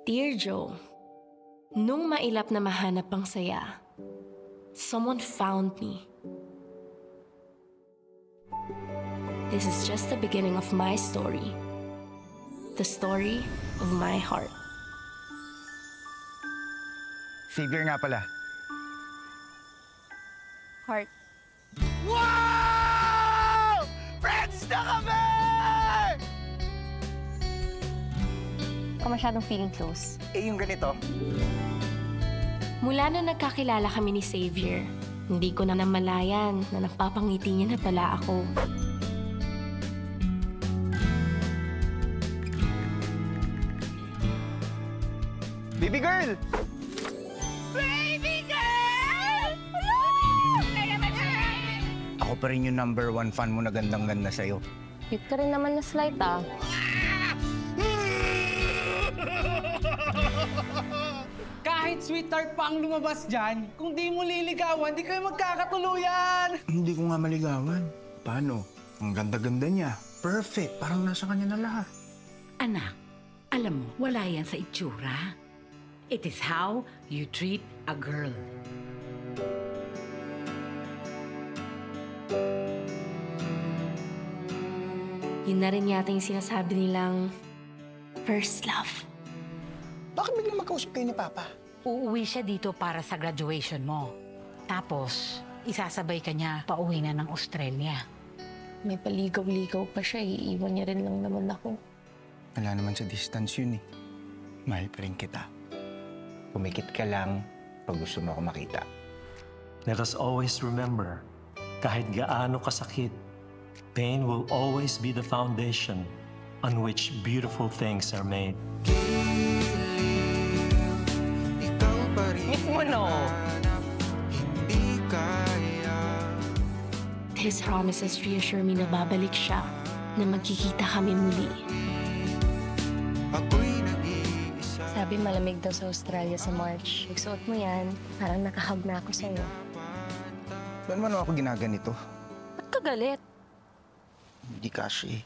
Dear Joe, nung mailap na mahanap ang saya, someone found me. This is just the beginning of my story. The story of my heart. Xavier nga pala. Heart. Wow! Friends na kami! Ka masyadong feeling close. Eh, yung ganito. Mula na nagkakilala kami ni Xavier, hindi ko na namalayan na napapangiti niya na pala ako. Baby girl! Baby girl! Ako pa rin yung #1 fan mo na gandang-ganda sa'yo. Cute ka rin naman na slight, ah. Kahit sweetheart pa ang lumabas dyan, kung di mo liligawan, di kayo magkakatuluyan! Hindi ko nga maligawan. Paano? Ang ganda-ganda niya. Perfect. Parang nasa kanya na lahat. Anak, alam mo, wala yan sa itsura. It is how you treat a girl. Yun na rin yata yung sinasabi nilang first love. Bakit biglang magkausap kayo ni Papa? Uuwi siya dito para sa graduation mo. Tapos, isasabay ka niya pauwi na ng Australia. May paligaw-ligaw pa siya, iiwan niya rin lang naman ako. Wala naman sa distance yun eh. Mahal pa rin kita. Pumikit ka lang pag gusto mo ako makita. Let us always remember, kahit gaano kasakit, pain will always be the foundation on which beautiful things are made. Miss mo, no? His promises reassure me na babalik siya, na magkikita kami muli. Sabi malamig daw sa Australia sa March. Nagsuot mo yan, parang nakahag na ako sa'yo. Ba't man ako ginaganito? Ba't ka galit? Hindi kasi.